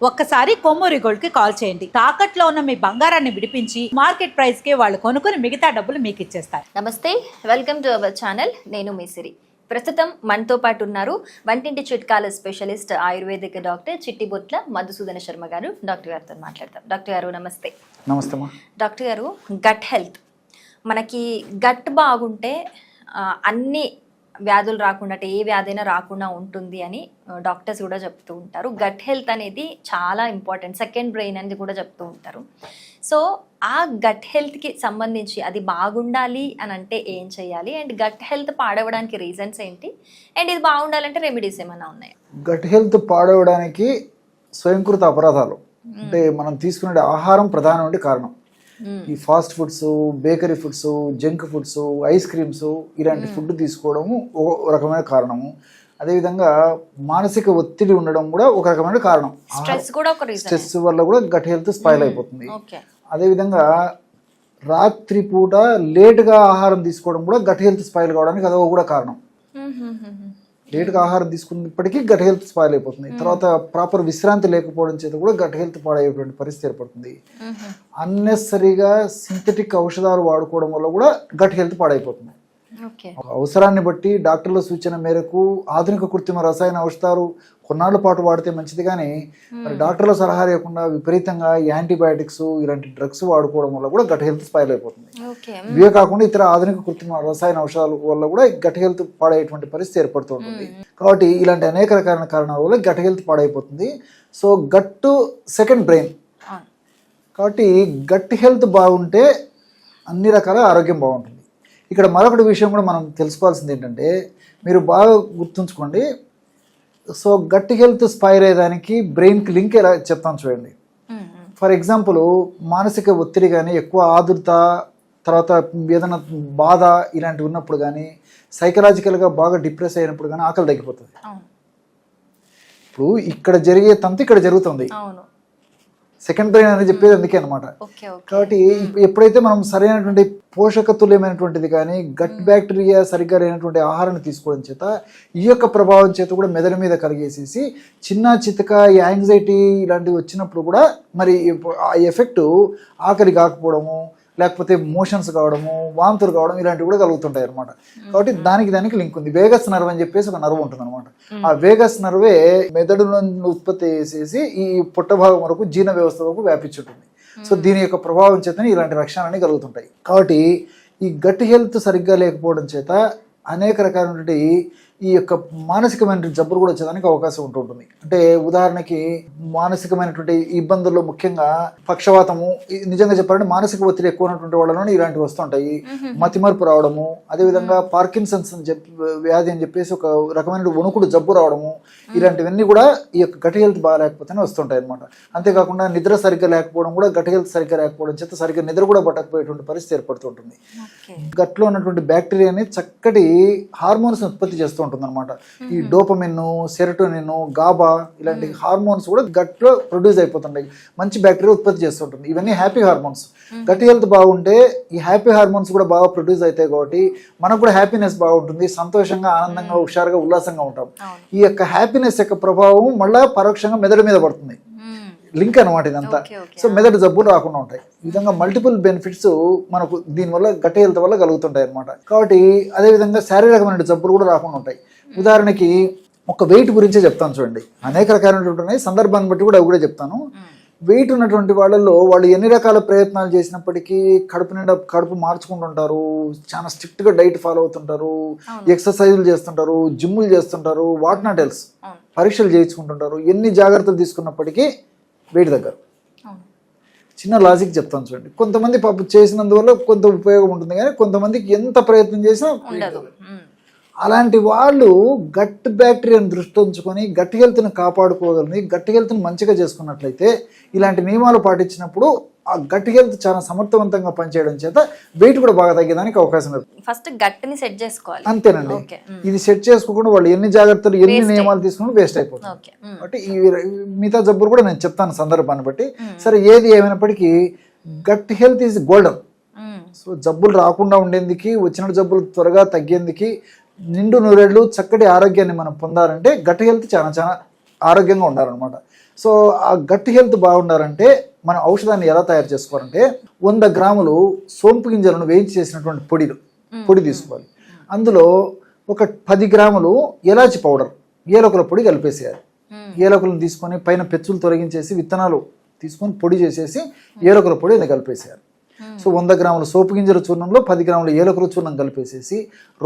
ఒక్కసారి కొమ్మూరి గోల్డ్ కి కాల్ చేయండి. తాకట్లో ఉన్న మీ బంగారాన్ని విడిపించి మార్కెట్ ప్రైస్ కి వాళ్ళు కొనుక్కుని మిగతా డబ్బులు మీకు ఇచ్చేస్తారు. నమస్తే, వెల్కమ్ టు అవర్ ఛానల్. నేను మీ సిరి. ప్రస్తుతం మనతో పాటు ఉన్నారు వంటింటి చిట్కాల స్పెషలిస్ట్ ఆయుర్వేదిక్ డాక్టర్ చిట్టిబొట్ల మధుసూదన శర్మ గారు. డాక్టర్ గారితో మాట్లాడతాం. డాక్టర్ గారు నమస్తే. నమస్తే. డాక్టర్ గారు, గట్ హెల్త్, మనకి గట్ బాగుంటే అన్ని వ్యాధులు రాకుండా, అంటే ఏ వ్యాధి అయినా రాకుండా ఉంటుంది అని డాక్టర్స్ కూడా చెప్తూ ఉంటారు. గట్ హెల్త్ అనేది చాలా ఇంపార్టెంట్, సెకండ్ బ్రెయిన్ అనేది కూడా చెప్తూ ఉంటారు. సో ఆ గట్ హెల్త్కి సంబంధించి అది బాగుండాలి అని అంటే ఏం చేయాలి, అండ్ గట్ హెల్త్ పాడవడానికి రీజన్స్ ఏంటి, అండ్ ఇది బాగుండాలంటే రెమెడీస్ ఏమైనా ఉన్నాయా? గట్ హెల్త్ పాడవడానికి స్వయంకృత అపరాధాలు అంటే మనం తీసుకునే ఆహారం ప్రధానమైన కారణం. ఈ fast foods, bakery foods, junk foods, ice creams ఇలాంటి ఫుడ్ తీసుకోవడము ఒక రకమైన కారణము. అదేవిధంగా మానసిక ఒత్తిడి ఉండడం కూడా ఒక రకమైన కారణం. స్ట్రెస్ వల్ల కూడా గట్ హెల్త్ స్పాయిల్ అయిపోతుంది. అదేవిధంగా రాత్రిపూట లేట్గా ఆహారం తీసుకోవడం కూడా గట్ హెల్త్ స్పాయిల్ కావడానికి అదొక కూడా కారణం. లేట్గా ఆహారం తీసుకున్నప్పటికీ గట్ హెల్త్ స్పాయిల్ అయిపోతుంది. తర్వాత ప్రాపర్ విశ్రాంతి లేకపోవడం చేత కూడా గట్ హెల్త్ పాడయ్యేటువంటి పరిస్థితి ఏర్పడుతుంది. అన్నెసరీగా సింథటిక్ ఔషధాలు వాడుకోవడం వల్ల కూడా గట్ హెల్త్ పాడైపోతుంది. అవసరాన్ని బట్టి డాక్టర్ల సూచన మేరకు ఆధునిక కృత్రిమ రసాయన ఔషధాలు కొన్నాళ్ళ పాటు వాడితే మంచిది, కానీ మరి డాక్టర్ల సలహా లేకుండా విపరీతంగా యాంటీబయాటిక్స్ ఇలాంటి డ్రగ్స్ వాడుకోవడం వల్ల కూడా గట్ హెల్త్ స్పాయిల్ అయిపోతుంది. ఇవే కాకుండా ఇతర ఆధునిక కృత్రిమ రసాయన ఔషధాల వల్ల కూడా గట్ హెల్త్ పాడయ్యేటువంటి పరిస్థితి ఏర్పడుతూ ఉంటుంది. కాబట్టి ఇలాంటి అనేక రకాల కారణాల వల్ల గట్ హెల్త్ పాడైపోతుంది. So gut second brain. కాబట్టి గట్ హెల్త్ బాగుంటే అన్ని రకాల ఆరోగ్యం బాగుంటుంది. ఇక్కడ మరొకటి విషయం కూడా మనం తెలుసుకోవాల్సింది ఏంటంటే, మీరు బాగా గుర్తుంచుకోండి. సో గట్ హెల్త్ స్పైర్ అయ్యేదానికి బ్రెయిన్కి లింక్ ఎలా చెప్తాను చూడండి. ఫర్ ఎగ్జాంపుల్, మానసిక ఒత్తిడి కానీ, ఎక్కువ ఆదుర్త, తర్వాత ఏదైనా బాధ ఇలాంటివి ఉన్నప్పుడు కానీ, సైకలాజికల్గా బాగా డిప్రెస్ అయినప్పుడు కానీ ఆకలి తగ్గిపోతుంది. ఇప్పుడు ఇక్కడ జరిగే తంతు ఇక్కడ జరుగుతుంది. సెకండ్ బ్రెయిన్ అని చెప్పేది అందుకే అనమాట. కాబట్టి ఎప్పుడైతే మనం సరైనటువంటి పోషకతుల్యమైనటువంటిది కానీ, గట్ బ్యాక్టీరియా సరిగ్గా లేనటువంటి ఆహారాన్ని తీసుకోవడం చేత ఈ యొక్క ప్రభావం చేత కూడా మెదడు మీద కలిగేసేసి చిన్న చితక యాంగ్జైటీ ఇలాంటివి వచ్చినప్పుడు కూడా మరి ఆ ఎఫెక్ట్ ఆకలి కాకపోవడము, లేకపోతే మోషన్స్ కావడము, వాంతులు కావడం ఇలాంటివి కూడా కలుగుతుంటాయి అనమాట. కాబట్టి దానికి లింక్ ఉంది. వేగస్ నర్వ్ అని చెప్పేసి ఒక నర్వ్ ఉంటుంది అనమాట. ఆ వేగస్ నర్వే మెదడు నుండి ఉత్పత్తి చేసేసి ఈ పుట్ట భాగం వరకు జీర్ణ వ్యవస్థ వరకు వ్యాపించుంటుంది. సో దీని యొక్క ప్రభావం చేతనే ఇలాంటి లక్షణాలన్నీ కలుగుతుంటాయి. కాబట్టి ఈ గట్ హెల్త్ సరిగ్గా లేకపోవడం చేత అనేక రకాలైనటువంటి ఈ యొక్క మానసికమైన జబ్బులు కూడా వచ్చేదానికి అవకాశం ఉంటుంటుంది. అంటే ఉదాహరణకి మానసికమైనటువంటి ఇబ్బందుల్లో ముఖ్యంగా పక్షవాతము, నిజంగా చెప్పాలంటే మానసిక ఒత్తిడి ఎక్కువ ఉన్నటువంటి వాళ్ళలోనే ఇలాంటివి వస్తుంటాయి. మతిమరుపు రావడము, అదేవిధంగా పార్కిన్సన్స్ వ్యాధి అని చెప్పేసి ఒక రకమైన వణుకుడు జబ్బు రావడము, ఇలాంటివన్నీ కూడా ఈ యొక్క గట్ హెల్త్ బాగాలేకపోతేనే వస్తుంటాయి అనమాట. అంతేకాకుండా నిద్ర సరిగ్గా లేకపోవడం కూడా గట్ హెల్త్ సరిగ్గా లేకపోవడం చేత సరిగ్గా నిద్ర కూడా పట్టకపోయేటువంటి పరిస్థితి ఏర్పడుతుంటుంది. గట్లో ఉన్నటువంటి బ్యాక్టీరియాని చక్కటి హార్మోన్స్ ఉత్పత్తి చేస్తూ ఉంటుంది అనమాట. ఈ డోపమిన్, సెరటోనిన్, గాబా ఇలాంటి హార్మోన్స్ కూడా గట్ లో ప్రొడ్యూస్ అయిపోతుంటాయి. మంచి బ్యాక్టీరియా ఉత్పత్తి చేస్తుంటుంది. ఇవన్నీ హ్యాపీ హార్మోన్స్. గట్ హెల్త్ బాగుంటే ఈ హ్యాపీ హార్మోన్స్ కూడా బాగా ప్రొడ్యూస్ అవుతాయి. కాబట్టి మనకు కూడా హ్యాపీనెస్ బాగుంటుంది. సంతోషంగా, ఆనందంగా, హుషారుగా, ఉల్లాసంగా ఉంటాం. ఈ యొక్క హ్యాపీనెస్ యొక్క ప్రభావం మళ్ళా పరోక్షంగా మెదడు మీద పడుతుంది. లింక్ అనమాట ఇదంతా. సో మెదడు జబ్బులు రాకుండా ఉంటాయి. ఈ విధంగా మల్టిపుల్ బెనిఫిట్స్ మనకు దీనివల్ల గట్ హెల్త్ వల్ల కలుగుతుంటాయి అనమాట. కాబట్టి అదేవిధంగా శారీరకమైన జబ్బులు కూడా రాకుండా ఉంటాయి. ఉదాహరణకి ఒక వెయిట్ గురించే చెప్తాను చూడండి. అనేక రకాలైనటువంటి ఉన్నాయి, సందర్భాన్ని బట్టి కూడా అవి కూడా చెప్తాను. వెయిట్ ఉన్నటువంటి వాళ్ళల్లో వాళ్ళు ఎన్ని రకాల ప్రయత్నాలు చేసినప్పటికీ కడుపు నిండా కడుపు మార్చుకుంటుంటారు, చాలా స్ట్రిక్ట్గా డైట్ ఫాలో అవుతుంటారు, ఎక్సర్సైజులు చేస్తుంటారు, జిమ్ములు చేస్తుంటారు, వాట్ నాట్ ఎల్స్ పరీక్షలు చేయించుకుంటుంటారు. ఎన్ని జాగ్రత్తలు తీసుకున్నప్పటికీ వెయిట్ దగ్గర. చిన్న లాజిక్ చెప్తాను చూడండి. కొంతమంది పాపం చేసినందువల్ల కొంత ఉపయోగం ఉంటుంది, కానీ కొంతమందికి ఎంత ప్రయత్నం చేసినా ఉండదు. అలాంటి వాళ్ళు గట్ బ్యాక్టీరియాను దృష్టి ఉంచుకొని గట్ హెల్త్ని కాపాడుకోగలని, గట్ హెల్త్ని మంచిగా చేసుకున్నట్లయితే, ఇలాంటి నియమాలు పాటించినప్పుడు ఆ గట్ హెల్త్ చాలా సమర్థవంతంగా పనిచేయడం చేత వెయిట్ కూడా బాగా తగ్గేదానికి అవకాశం లేదు. ఫస్ట్ గట్ని సెట్ చేసుకోవాలి. అంతేనండి. ఇది సెట్ చేసుకోకుండా వాళ్ళు ఎన్ని జాగ్రత్తలు, ఎన్ని నియమాలు తీసుకుని వేస్ట్ అయిపోతుంది. కాబట్టి ఈ మిగతా జబ్బులు కూడా నేను చెప్తాను సందర్భాన్ని బట్టి. సరే, ఏది ఏమైనప్పటికీ gut health is golden. So జబ్బులు రాకుండా ఉండేందుకు, వచ్చిన జబ్బులు త్వరగా తగ్గేందుకు, నిండు నూరేళ్లు చక్కటి ఆరోగ్యాన్ని మనం పొందాలంటే గట్ హెల్త్ చాలా చాలా ఆరోగ్యంగా ఉండాలన్నమాట. సో ఆ గట్ హెల్త్ బాగుండాలంటే మనం ఔషధాన్ని ఎలా తయారు చేసుకోవాలంటే 100 గ్రాములు సోంపు గింజలను వేయించి చేసినటువంటి పొడి తీసుకోవాలి. అందులో ఒక 10 గ్రాములు ఎలాచి పౌడర్, ఏలకుల పొడి కలిపేసేయాలి. ఏలకులను తీసుకొని పైన పెచ్చులు తొలగించేసి విత్తనాలు తీసుకొని పొడి చేసేసి ఏలకుల పొడి అది కలిపేసేయాలి. సో 100 గ్రాముల సోపు గింజల చూర్ణంలో 10 గ్రాముల ఏలకుల చూర్ణం కలిపేసేసి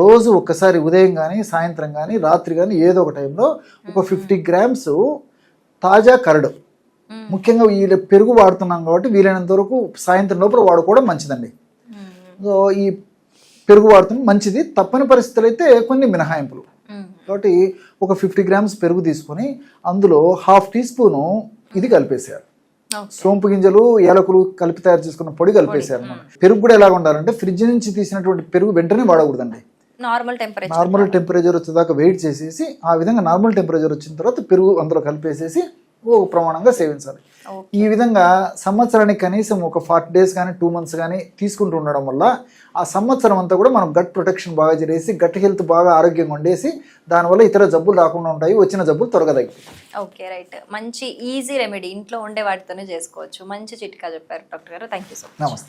రోజు ఒక్కసారి ఉదయం కానీ సాయంత్రం కానీ రాత్రి కానీ ఏదో ఒక టైంలో ఒక 50 గ్రామ్స్ తాజా కరడు, ముఖ్యంగా ఈ పెరుగు వాడుతున్నాం కాబట్టి వీలైనంత వరకు సాయంత్రం లోపల వాడుకోవడం మంచిదండి. సో ఈ పెరుగు వాడుతుంది మంచిది, తప్పని పరిస్థితులు అయితే కొన్ని మినహాయింపులు. కాబట్టి ఒక 50 గ్రామ్స్ పెరుగు తీసుకొని అందులో 1/2 టీ స్పూను ఇది కలిపేసేయాలి. సోంపు గింజలు ఏలకులు కలిపి తయారు చేసుకున్న పొడి కలిపేసారు. పెరుగు కూడా ఎలా ఉండాలంటే ఫ్రిడ్జ్ నుంచి తీసినటువంటి పెరుగు వెంటనే వాడకూడదండి. నార్మల్ టెంపరేచర్ వచ్చేదాకా వెయిట్ చేసేసి ఆ విధంగా నార్మల్ టెంపరేచర్ వచ్చిన తర్వాత పెరుగు అందులో కలిపేసేసి ఒక ప్రమాణంగా సేవించాలి. ఈ విధంగా సంవత్సరానికి కనీసం ఒక 40 డేస్ కానీ 2 మంత్స్ కానీ తీసుకుంటూ ఉండడం వల్ల ఆ సంవత్సరం అంతా కూడా మనం గట్ ప్రొటెక్షన్ బాగా చేసి గట్ హెల్త్ బాగా ఆరోగ్యంగా ఉండేసి దానివల్ల ఇతర జబ్బులు రాకుండా ఉంటాయి, వచ్చిన జబ్బులు త్వరగా తగ్గిపోతాయి. Okay, right. మంచి ఈజీ రెమెడీ ఇంట్లో ఉండే వాటితోనే చేసుకోవచ్చు. మంచి చిట్కా చెప్పారు డాక్టర్ గారు. Thank you so much. నమస్తే.